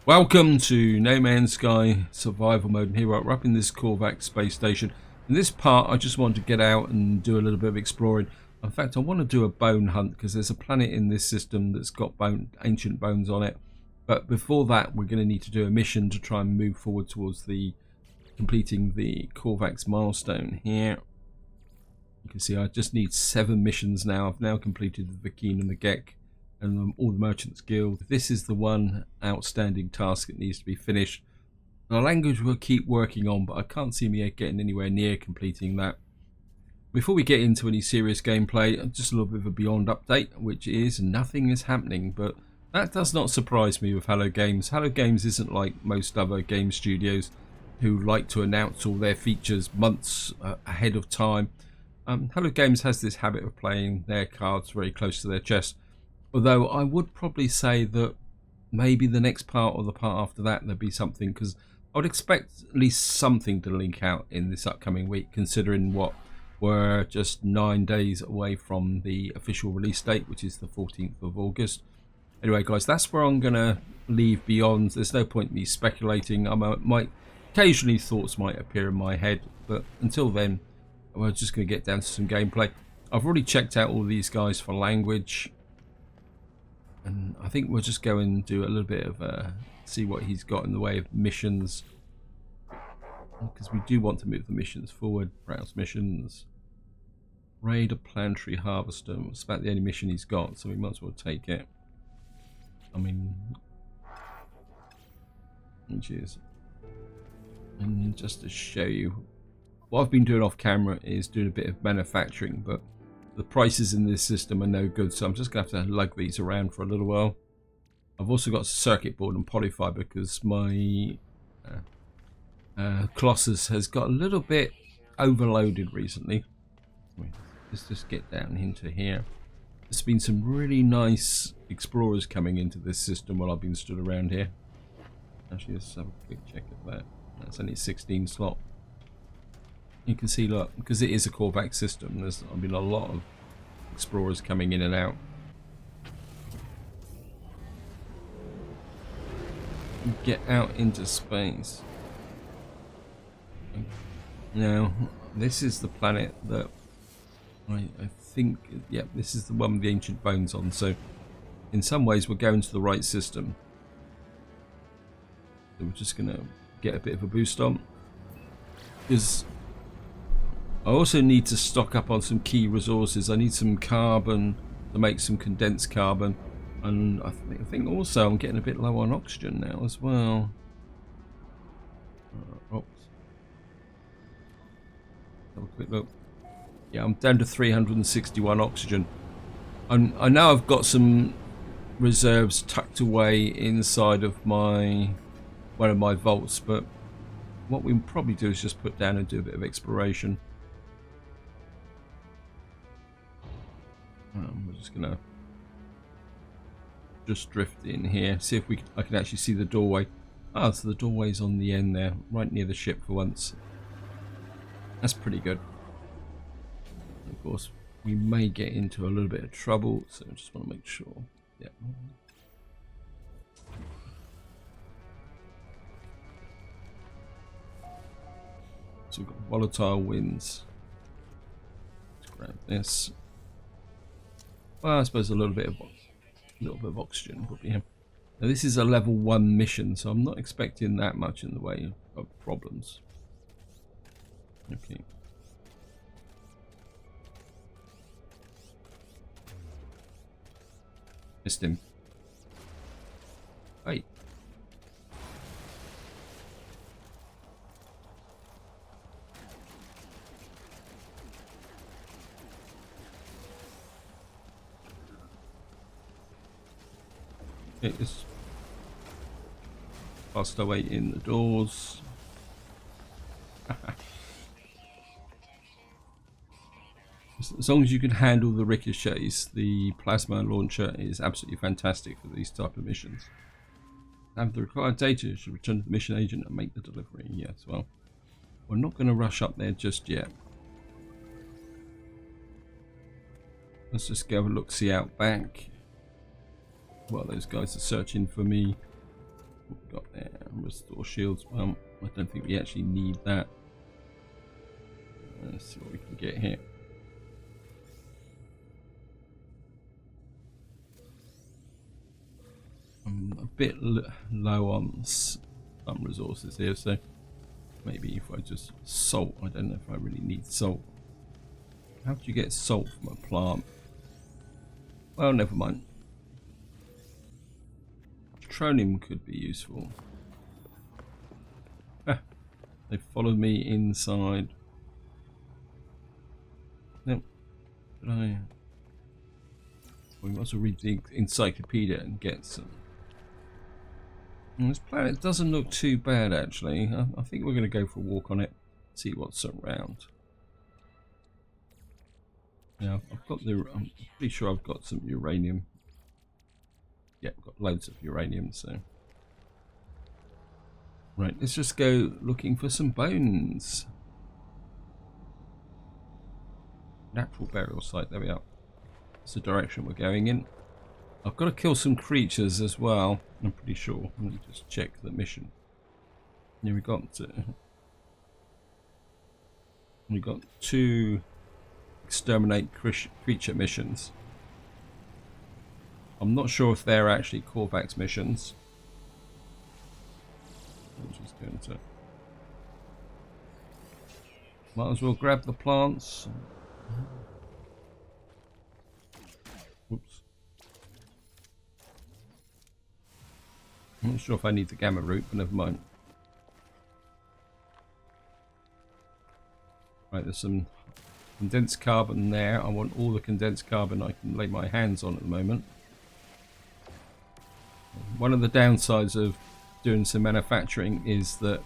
Welcome to No Man's Sky survival mode, and here we're up in this Korvax space station. In this part I just want to get out and do a little bit of exploring. In fact, I want to do a bone hunt because there's a planet in this system that's got ancient bones on it. But before that we're going to need to do a mission to try and move forward towards completing the Korvax milestone here. You can see I just need 7 missions now. I've now completed the Vulkan and the Gek and all the Merchants Guild. This is the one outstanding task that needs to be finished. The language we'll keep working on, but I can't see me getting anywhere near completing that. Before we get into any serious gameplay, just a little bit of a beyond update, which is nothing is happening, but that does not surprise me with Hello Games. Hello Games isn't like most other game studios who like to announce all their features months ahead of time. Hello Games has this habit of playing their cards very close to their chest. Although I would probably say that maybe the next part or the part after that there'll be something, because I would expect at least something to link out in this upcoming week, considering what we're just 9 days away from the official release date, which is the 14th of August. Anyway guys, that's where I'm going to leave beyond. There's no point in me speculating. Occasionally thoughts might appear in my head, but until then we're just going to get down to some gameplay. I've already checked out all these guys for language. And I think we'll just go and do a little bit of see what he's got in the way of missions, because we do want to move the missions forward. Browse missions, raid a planetary harvester. It's about the only mission he's got, so we might as well take it. I mean, which is, and just to show you what I've been doing off camera is doing a bit of manufacturing, but the prices in this system are no good, so I'm just going to have to lug these around for a little while. I've also got a circuit board and polyfiber because my Colossus has got a little bit overloaded recently. Let's just get down into here. There's been some really nice explorers coming into this system while I've been stood around here. Actually, let's have a quick check at that. That's only 16 slot. You can see, look, because it is a Korvax system, there's been a lot of explorers coming in and out. Get out into space. Now, this is the planet that I think, yeah, this is the one with the ancient bones on. So, in some ways, we're going to the right system. So we're just going to get a bit of a boost on. Because I also need to stock up on some key resources. I need some carbon to make some condensed carbon, and I think also I'm getting a bit low on oxygen now as well. Have a quick look. Yeah, I'm down to 361 oxygen. I know I've got some reserves tucked away inside of one of my vaults, but what we'll probably do is just put down and do a bit of exploration. We're just gonna drift in here, see if I can actually see the doorway. Ah, so the doorway's on the end there, right near the ship for once. That's pretty good. Of course, we may get into a little bit of trouble, so I just want to make sure. Yeah. So we've got volatile winds. Let's grab this. Well, I suppose a little bit of oxygen probably. Yeah. Now this is a level 1 mission, so I'm not expecting that much in the way of problems. Okay. Missed him. Hey. It's fast away in the doors. As long as you can handle the ricochets, the plasma launcher is absolutely fantastic for these type of missions. Have the required data, you should return to the mission agent and make the delivery. Yes, well, we're not going to rush up there just yet. Let's just go have a look-see out back. Well, those guys are searching for me. We've got There, restore shields. Well, I don't think we actually need that. Let's see what we can get here. I'm a bit low on some resources here, so maybe if I just salt. I don't know if I really need salt. How do you get salt from a plant? Well, never mind. Petroleum could be useful. Ah, they followed me inside. Nope. Did I? We must also read the encyclopedia and get some. And this planet doesn't look too bad, actually. I think we're going to go for a walk on it, see what's around. Yeah, I've got the. I'm pretty sure I've got some uranium. Yeah, I've got loads of uranium, so. Right, let's just go looking for some bones. Natural burial site, there we are. That's the direction we're going in. I've got to kill some creatures as well, I'm pretty sure. Let me just check the mission. Here we got 2 exterminate creature missions. I'm not sure if they're actually Korvax missions. I'm just going to. Might as well grab the plants. Whoops. I'm not sure if I need the gamma root, but never mind. Right, there's some condensed carbon there. I want all the condensed carbon I can lay my hands on at the moment. One of the downsides of doing some manufacturing is that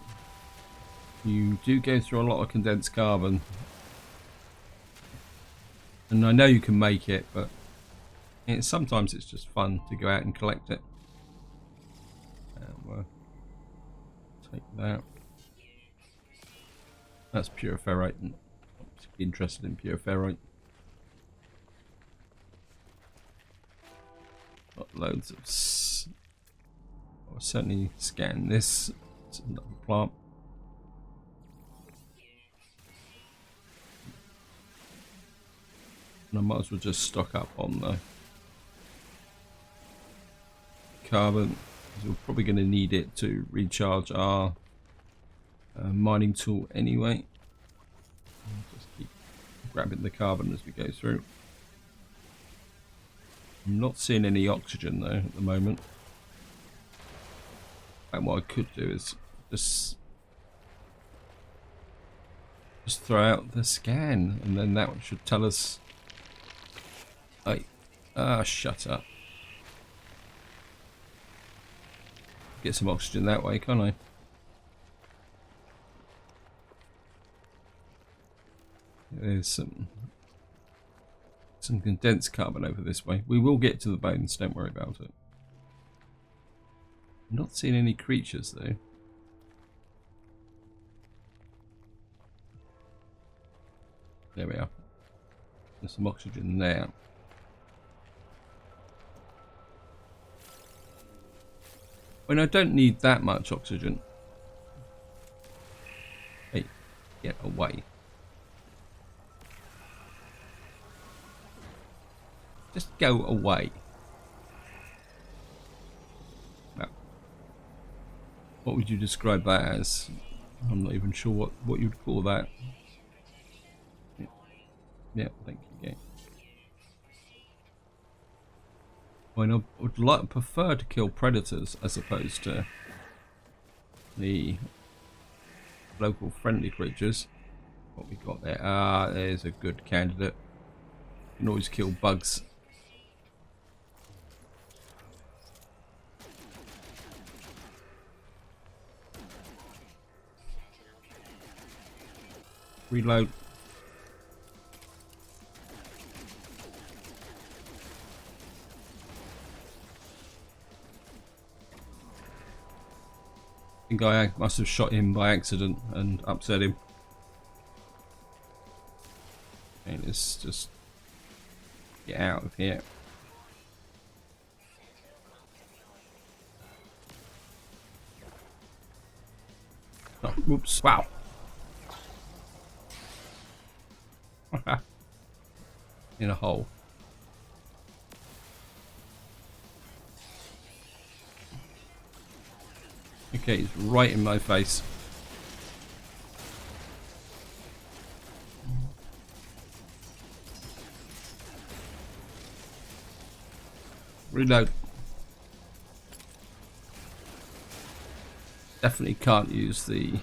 you do go through a lot of condensed carbon. And I know you can make it, but sometimes it's just fun to go out and collect it. We'll take that. That's pure ferrite. I'm interested in pure ferrite. Got loads of. I'll certainly scan this. It's another plant. And I might as well just stock up on the carbon. We're probably going to need it to recharge our mining tool anyway. Just keep grabbing the carbon as we go through. I'm not seeing any oxygen though at the moment. And what I could do is just throw out the scan, and then that should tell us. Shut up. Get some oxygen that way, can't I? There's some condensed carbon over this way. We will get to the bones, don't worry about it. I'm not seeing any creatures though. There we are. There's some oxygen there. When I don't need that much oxygen. Hey, get away. Just go away. Now, what would you describe that as? I'm not even sure what you'd call that. Yeah, thank you. Yeah. I mean, I would prefer to kill predators as opposed to the local friendly creatures. What we got there? There's a good candidate. You can always kill bugs. Reload. I think I must have shot him by accident and upset him. Okay, let's just get out of here. Oh, whoops. Wow. In a hole. Okay, it's right in my face. Reload. Definitely can't use the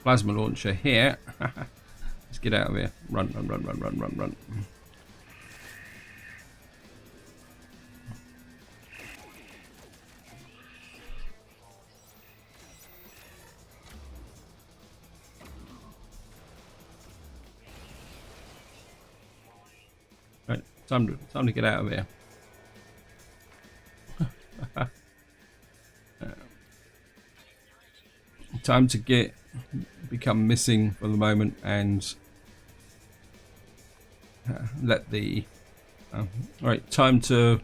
plasma launcher here. Let's get out of here. Run, run, run, run, run, run, run. Right, time to get out of here. Time to become missing for the moment and let the right, time to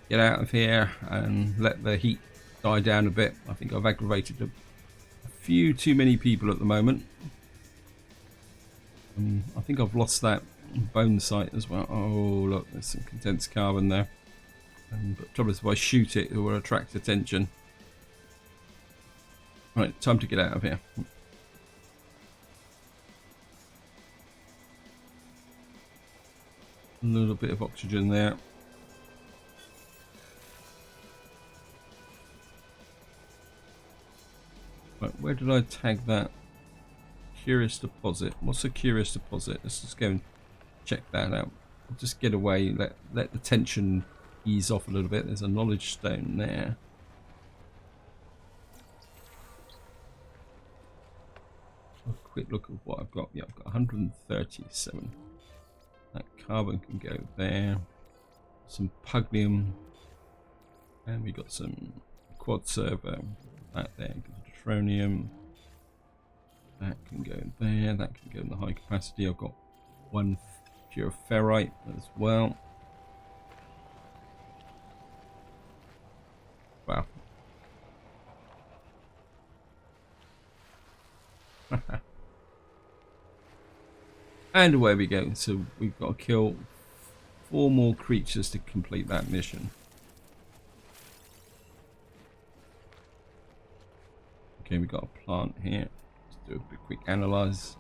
get out of here and let the heat die down a bit. I think I've aggravated a few too many people at the moment. I think I've lost that bone site as well. Oh look, there's some condensed carbon there. But trouble is, if I shoot it, it will attract attention. Right, time to get out of here. A little bit of oxygen there. Right, where did I tag that? Curious deposit. What's a curious deposit? Let's just go and check that out. Just get away, let the tension ease off a little bit. There's a knowledge stone there. A quick look at what I've got. Yeah, I've got 137. That carbon can go there. Some puglium. And we got some quad servo. That there. Deuteronium. That can go there. That can go in the high capacity. I've got one pure ferrite as well. Wow. And away we go. So we've got to kill 4 more creatures to complete that mission. Okay, we've got a plant here. Let's do a quick analyze.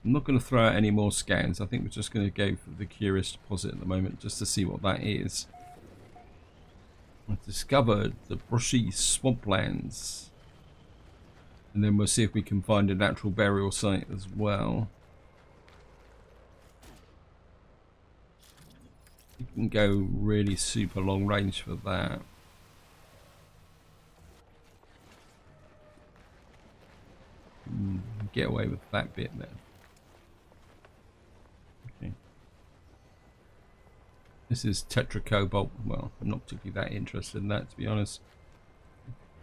I'm not going to throw out any more scans. I think we're just going to go for the curious deposit at the moment, just to see what that is. I've discovered the brushy swamplands. And then we'll see if we can find a natural burial site as well. You can go really super long range for that. Get away with that bit there. Okay. This is tetracobalt. Well, I'm not particularly that interested in that, to be honest.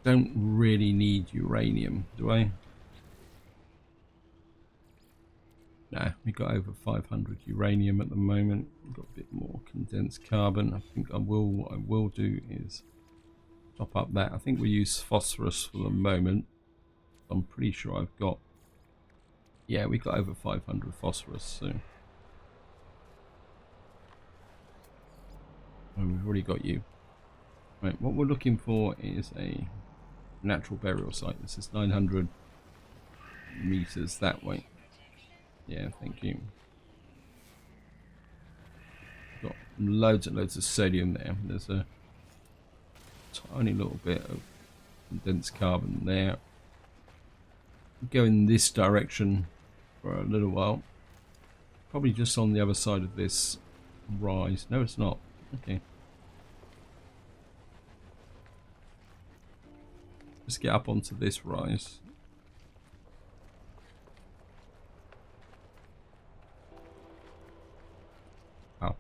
Don't really need uranium, do I? No, we've got over 500 uranium at the moment. We've got a bit more condensed carbon. I think what I will do is top up that. I think we'll use phosphorus for the moment. I'm pretty sure I've got, yeah, we've got over 500 phosphorus, so we've already got you. Right, what we're looking for is a natural burial site. This is 900 meters that way. Yeah, thank you. Got loads and loads of sodium there. There's a tiny little bit of condensed carbon there. Go in this direction for a little while. Probably just on the other side of this rise. No, it's not. Okay. Let's get up onto this rise. Wow.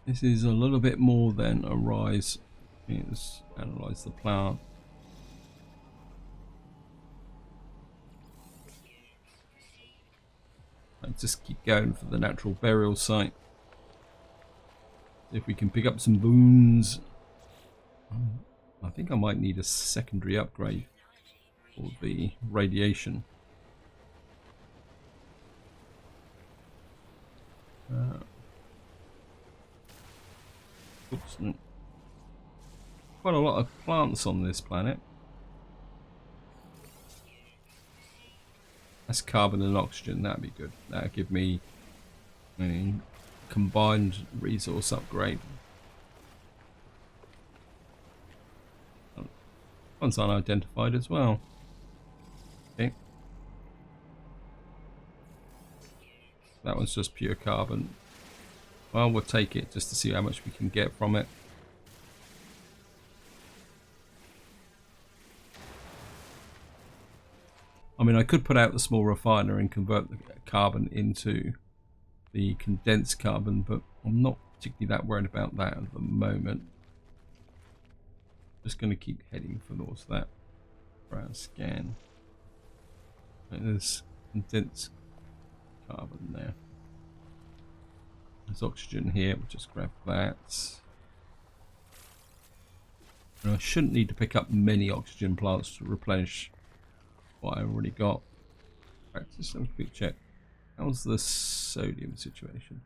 This is a little bit more than a rise. Let's analyze the plant. Just keep going for the natural burial site. If we can pick up some boons. I think I might need a secondary upgrade for the radiation. Oops. Quite a lot of plants on this planet. That's carbon and oxygen. That'd be good. That'd give me a combined resource upgrade. One's unidentified as well. Okay. That one's just pure carbon. Well, we'll take it just to see how much we can get from it. I mean, I could put out the small refiner and convert the carbon into the condensed carbon, but I'm not particularly that worried about that at the moment. Just going to keep heading towards that for our scan. Right, there's condensed carbon there. There's oxygen here. We'll just grab that. And I shouldn't need to pick up many oxygen plants to replenish what I already got. Right, just have a quick check. How's the sodium situation?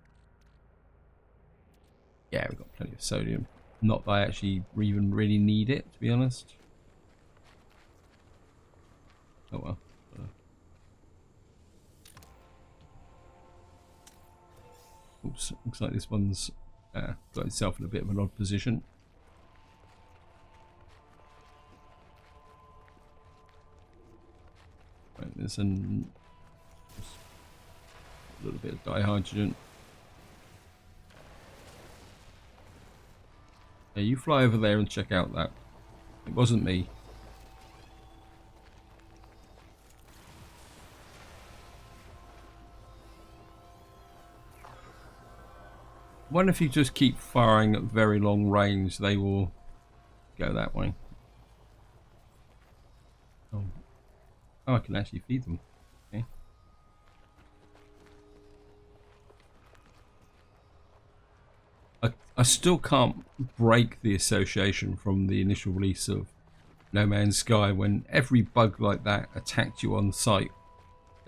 Yeah, we've got plenty of sodium. Not that I actually even really need it, to be honest. Oh well. Oops, looks like this one's got itself in a bit of an odd position. Right, there's a little bit of dihydrogen. Yeah, you fly over there and check out that. It wasn't me. I wonder if you just keep firing at very long range, they will go that way. Oh, I can actually feed them. Okay. I still can't break the association from the initial release of No Man's Sky when every bug like that attacked you on sight.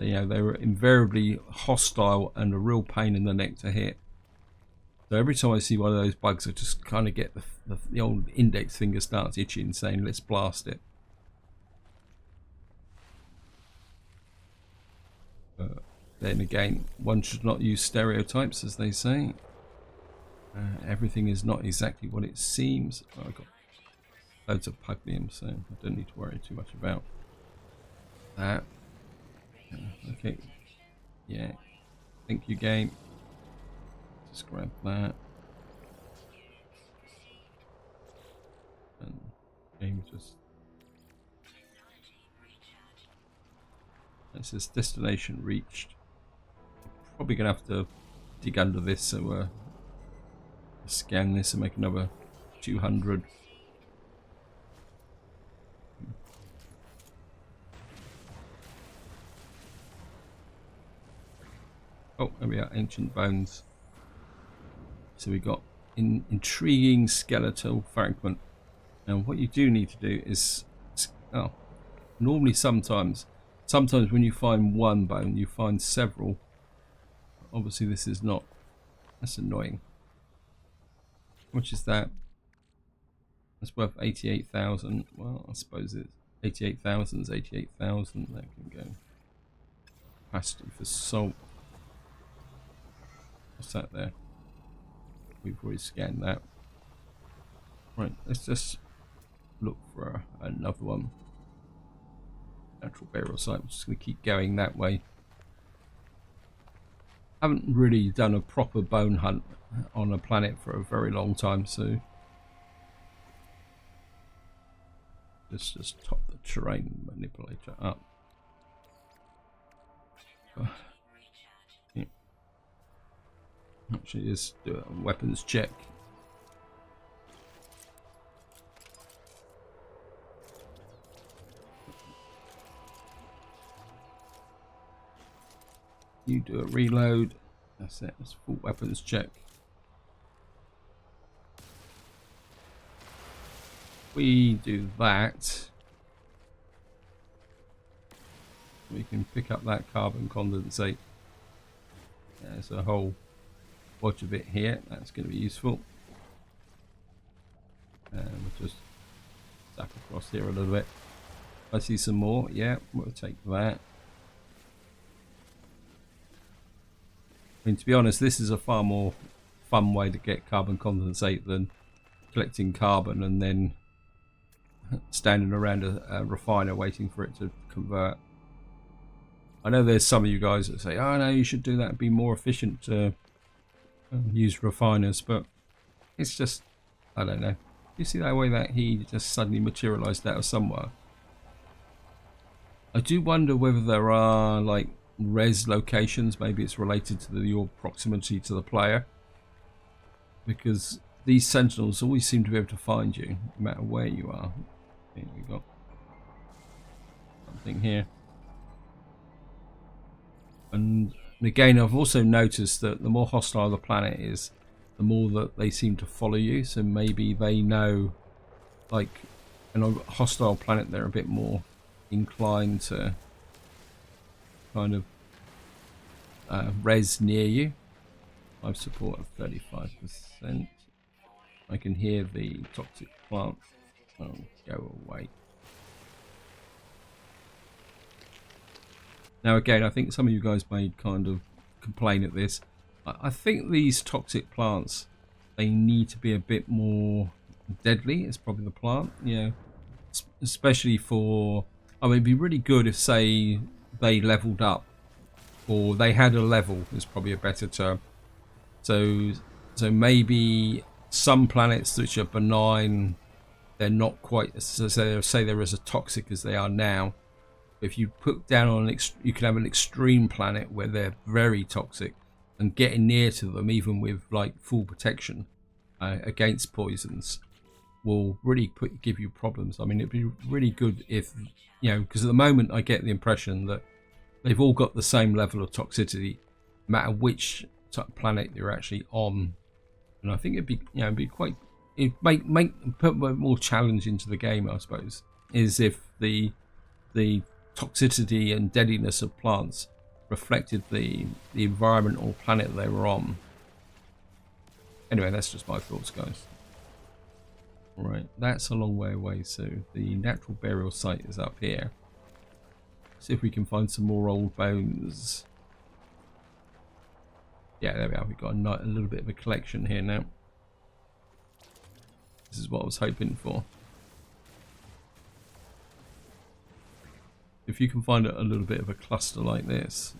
You know, they were invariably hostile and a real pain in the neck to hit. So every time I see one of those bugs, I just kind of get the old index finger starts itching, saying, let's blast it. Then again, one should not use stereotypes, as they say. Everything is not exactly what it seems. Oh, I've got loads of puglium, so I don't need to worry too much about that. Okay. Yeah. Thank you, game. Just grab that. And game just... It says destination reached. Probably going to have to dig under this, so scan this and make another 200. Oh, there we are, ancient bones. So we got intriguing skeletal fragment. Now what you do need to do is, normally sometimes when you find one bone, you find several. Obviously this is not. That's annoying. How much is that? That's worth 88,000. Well, I suppose it's 88,000 is 88,000. That can go. Capacity for salt. What's that there? We've already scanned that. Right, let's just look for another one. Natural burial site. I'm just going to keep going that way. Haven't really done a proper bone hunt on a planet for a very long time, so let's just top the terrain manipulator up. Yeah. Actually, just do a weapons check. You do a reload. That's it. That's full weapons check. we do that, we can pick up that carbon condensate. There's a whole watch of it here. That's going to be useful. And we'll just zap across here a little bit. I see some more. Yeah, we'll take that. I mean, to be honest, this is a far more fun way to get carbon condensate than collecting carbon and then standing around a refiner waiting for it to convert. I know there's some of you guys that say, oh no, you should do that, it'd be more efficient to use refiners, but it's just, I don't know. You see that way that he just suddenly materialized out of somewhere? I do wonder whether there are like res locations, maybe it's related to your proximity to the player, because these sentinels always seem to be able to find you no matter where you are. Here we got something here. And again, I've also noticed that the more hostile the planet is, the more that they seem to follow you. So maybe they know, like, in a hostile planet, they're a bit more inclined to kind of res near you. Life support of 35%. I can hear the toxic plant. Oh, go away. Now again, I think some of you guys may kind of complain at this. I think these toxic plants, they need to be a bit more deadly. It's probably the plant, you know, especially for, I mean, it'd be really good if, say, they leveled up, or they had a level is probably a better term. So maybe some planets which are benign, they're not quite, so say they're as toxic as they are now. If you put down on you can have an extreme planet where they're very toxic, and getting near to them, even with like full protection against poisons, will really give you problems. I mean, it'd be really good if, you know, because at the moment I get the impression that they've all got the same level of toxicity, no matter which planet you're actually on. And I think it'd be, you know, it'd be quite, it'd put more challenge into the game, I suppose, is if the toxicity and deadliness of plants reflected the environment or planet they were on. Anyway, that's just my thoughts, guys. All right, that's a long way away, so the natural burial site is up here. See if we can find some more old bones. Yeah, there we are. We've got a little bit of a collection here now. This is what I was hoping for. If you can find a little bit of a cluster like this,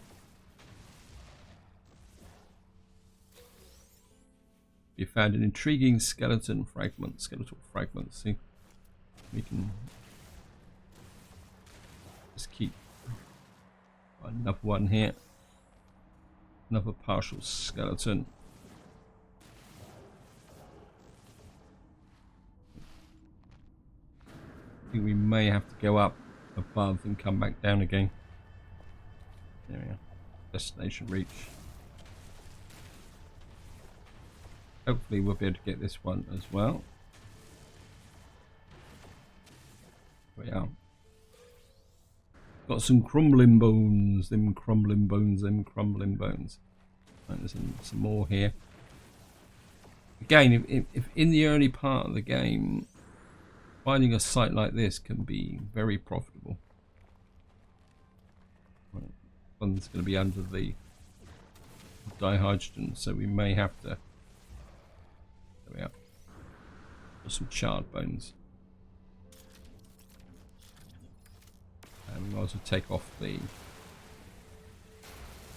you found an intriguing skeletal fragment. See, we can just keep another one here. Another partial skeleton. I think we may have to go up above and come back down again. There we are. Destination reach. Hopefully we'll be able to get this one as well. There we are. Got some crumbling bones. Them crumbling bones. Them crumbling bones. Right, there's some more here. Again, if in the early part of the game, finding a site like this can be very profitable. Right, one's going to be under the dihydrogen, so we may have to. There we are. There's some charred bones. And we might as well take off the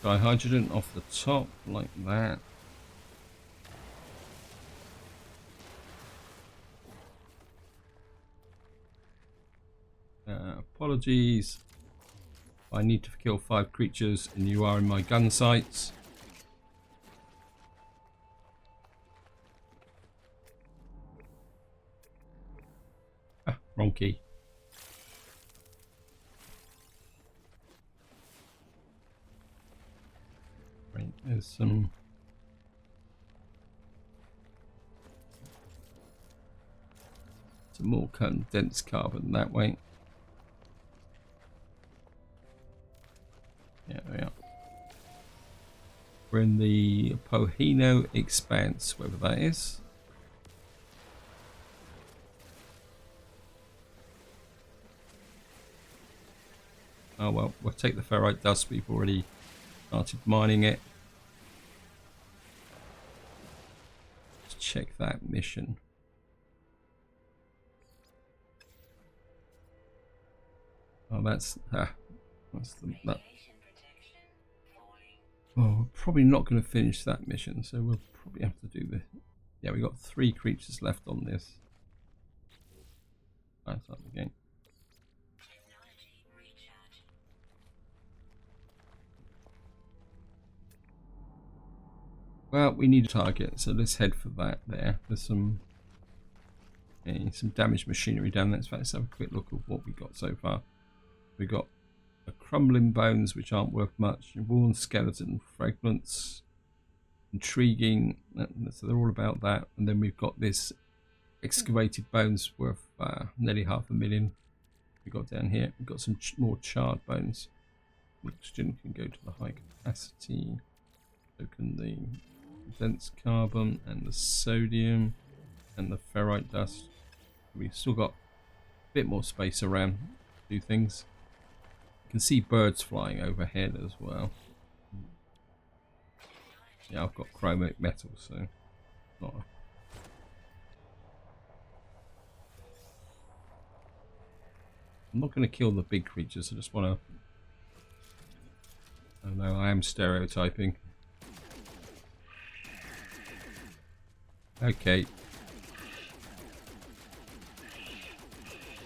dihydrogen off the top, like that. Apologies. I need to kill 5 creatures and you are in my gun sights. Ah, wrong key. Right, there's some Some more condensed carbon that way. Yeah, there we are. We're in the Pohino Expanse, whatever that is. Oh well, we'll take the ferrite dust. We've already started mining it. Let's check that mission. Oh, that's the that. Well, we're probably not going to finish that mission, so we'll probably have to do this. Yeah, we got 3 creatures left on this. That's up again. Well, we need a target, so let's head for that there. There's some damaged machinery down there. Let's have a quick look at what we got so far. We got a crumbling bones, which aren't worth much, worn skeleton fragments, intriguing, so they're all about that. And then we've got this excavated bones worth nearly 500,000. We got down here. We've got some more charred bones. Oxygen can go to the high capacity. So can the dense carbon and the sodium and the ferrite dust. We've still got a bit more space around to do things. You can see birds flying overhead as well. Yeah, I've got chromic metal, so not a... I'm not going to kill the big creatures. I just want to... I know I am stereotyping. Okay.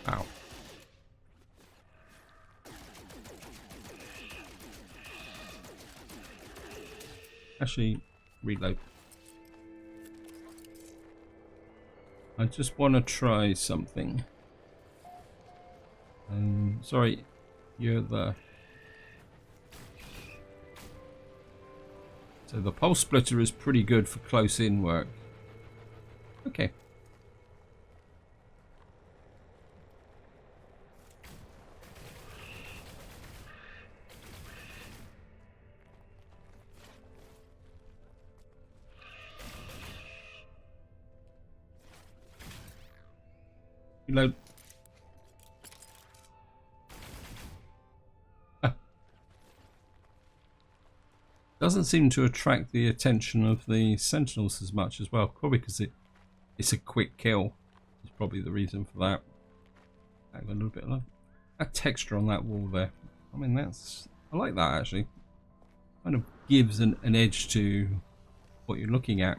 Ow. Actually, reload. I just want to try something. Sorry, you're the... So the pulse splitter is pretty good for close-in work. Okay. Reload. Doesn't seem to attract the attention of the sentinels as much as well. Probably because it's a quick kill. That's probably the reason for that. Add a little bit of that texture on that wall there. I mean, I like that actually. Kind of gives an edge to what you're looking at.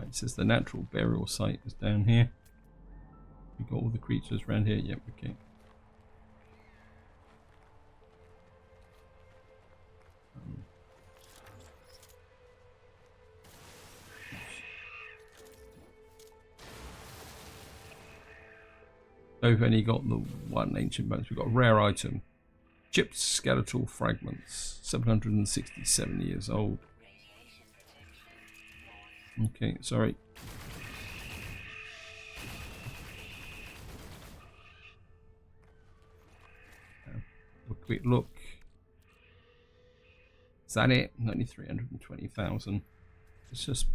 It says the natural burial site is down here. We've got all the creatures around here. Yep, okay. So we've only got the one ancient bones. We've got a rare item. Chipped skeletal fragments. 767 years old. Okay, sorry. A quick look. Is that it? Only 320,000. Let's just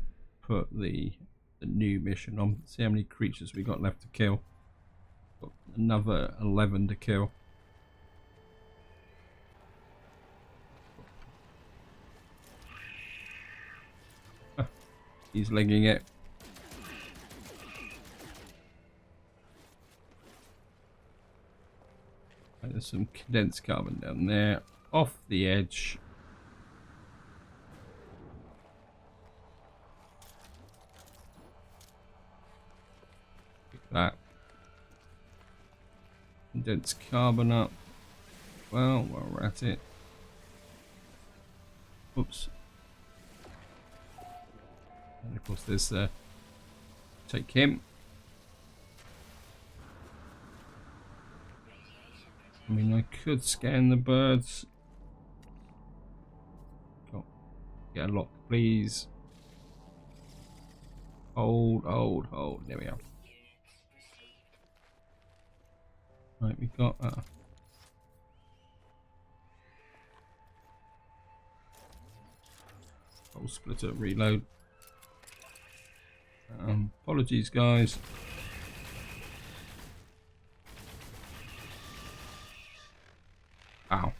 put the new mission on. See how many creatures we got left to kill. Got another 11 to kill. He's legging it. And there's some condensed carbon down there, off the edge. Pick that. Condensed carbon up. Well, while we're at it. Oops. And of course there's take him. I mean, I could scan the birds. Oh, get a lock, please. Hold. There we are. Right, we got whole splitter reload. Apologies, guys. Ow.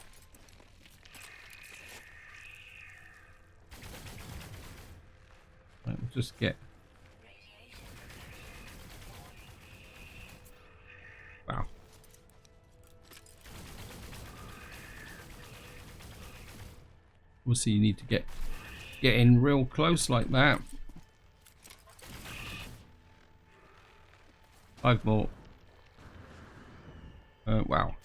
Right, we'll just get. Wow. We'll see. You need to get in real close like that. 5 more. Wow.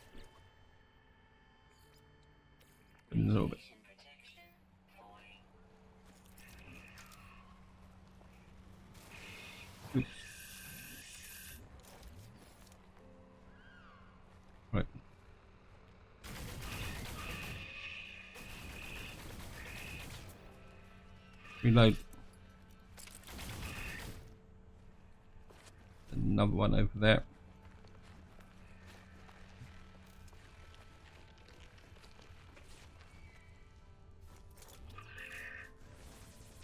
A little bit. Oops. Right. Reload. Another one over there.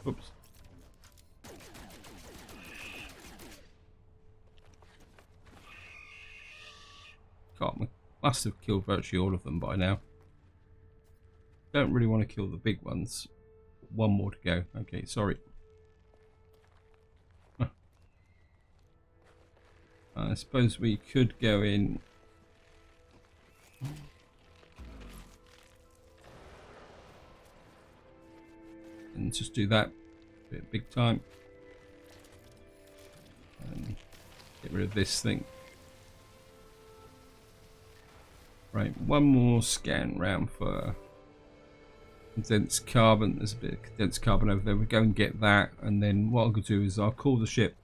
Oops. God, must have killed virtually all of them by now. Don't really want to kill the big ones. One more to go. Okay, sorry. I suppose we could go in. And just do that big time. And get rid of this thing. Right, one more scan round for condensed carbon. There's a bit of condensed carbon over there. We'll go and get that, and then what I'll do is I'll call the ship,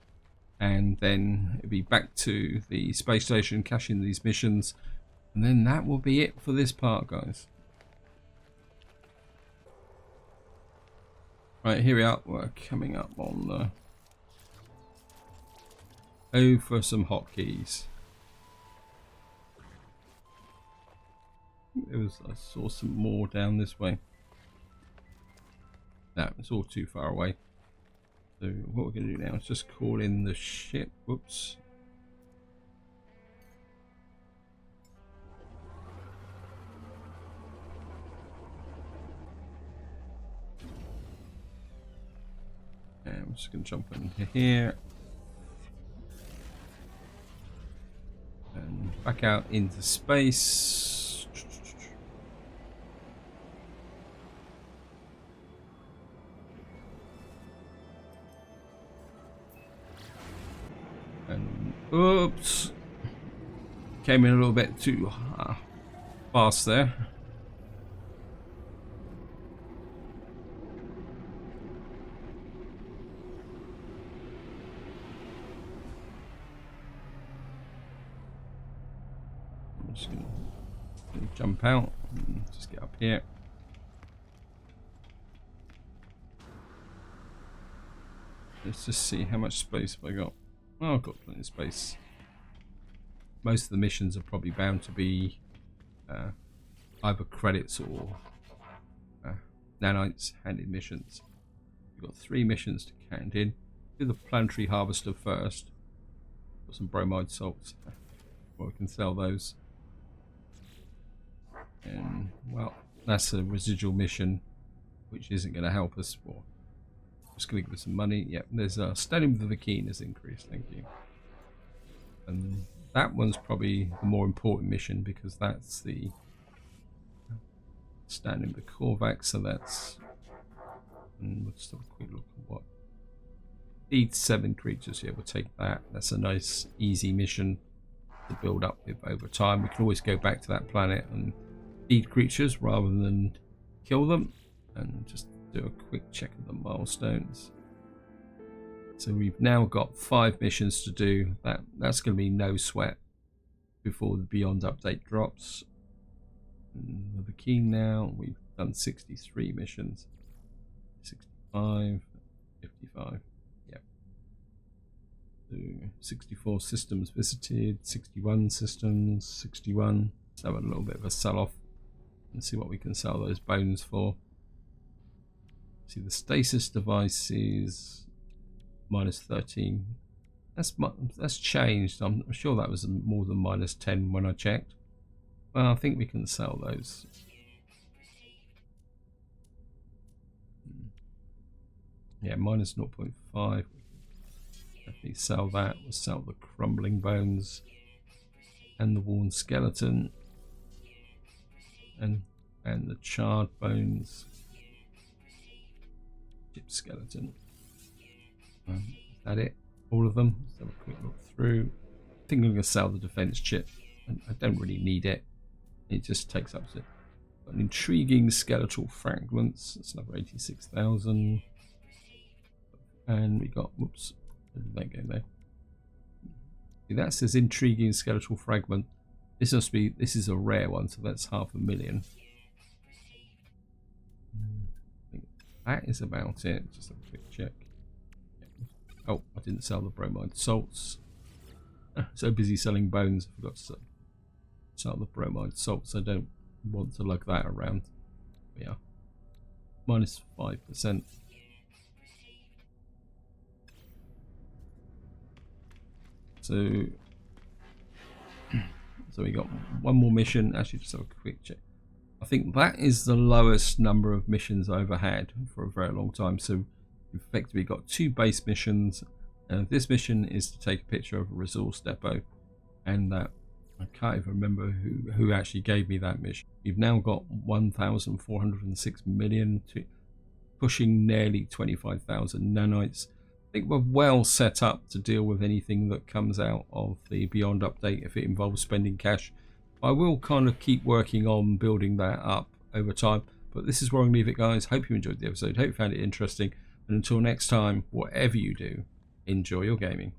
and then it'll be back to the space station, cash in these missions, and then that will be it for this part, guys. Right, here we are. We're coming up on the... Oh, for some hotkeys. I saw some more down this way. No, it's all too far away. So what we're going to do now is just call in the ship. Whoops. And I'm just going to jump into here. And back out into space. And oops, came in a little bit too fast there. I'm just gonna jump out and just get up here. Let's just see how much space have I got. Oh, I've got plenty of space. Most of the missions are probably bound to be either credits or nanites handed missions. We've got 3 missions to count in. Do the planetary harvester first. Got some bromide salts. Well, we can sell those. And well, that's a residual mission, which isn't going to help us. Well, just going to give us some money. Yep, there's standing with the Vulkan has increased. Thank you. And that one's probably the more important mission because that's the standing with the Korvax. So that's. And we'll just have a quick look at what. Feed 7 creatures. Yeah, we'll take that. That's a nice, easy mission to build up with over time. We can always go back to that planet and feed creatures rather than kill them, and just do a quick check of the milestones. So we've now got 5 missions to do. That's going to be no sweat before the Beyond update drops. Another key now. We've done 63 missions. 65, 55. Yep. So 64 systems visited, 61 systems, 61. Let's have a little bit of a sell-off and see what we can sell those bones for. See, the stasis device is minus 13. That's changed. I'm sure that was more than minus 10 when I checked. Well, I think we can sell those. Yeah, minus 0.5. Definitely sell that. We'll sell the crumbling bones and the worn skeleton and the charred bones. Chip skeleton. Is that it? All of them? Let's have a quick look through. I think I'm going to sell the defense chip. I don't really need it. It just takes up to an intriguing skeletal fragments. It's another 86,000. And we got, whoops, where did that go there? See, that says intriguing skeletal fragment. This is a rare one, so that's 500,000. I think that is about it. Just a quick check. Oh, I didn't sell the bromide salts. So busy selling bones, I forgot to sell the bromide salts. I don't want to lug that around. Yeah, minus 5%. So we got one more mission. Actually, just have a quick check. I think that is the lowest number of missions I ever had for a very long time. So effectively got 2 base missions. This mission is to take a picture of a resource depot, and that I can't even remember who actually gave me that mission. We've now got 1,406 million, pushing nearly 25,000 nanites. I think we're well set up to deal with anything that comes out of the Beyond update if it involves spending cash. I will kind of keep working on building that up over time, but this is where I'm going to leave it, guys. Hope you enjoyed the episode. Hope you found it interesting. And until next time, whatever you do, enjoy your gaming.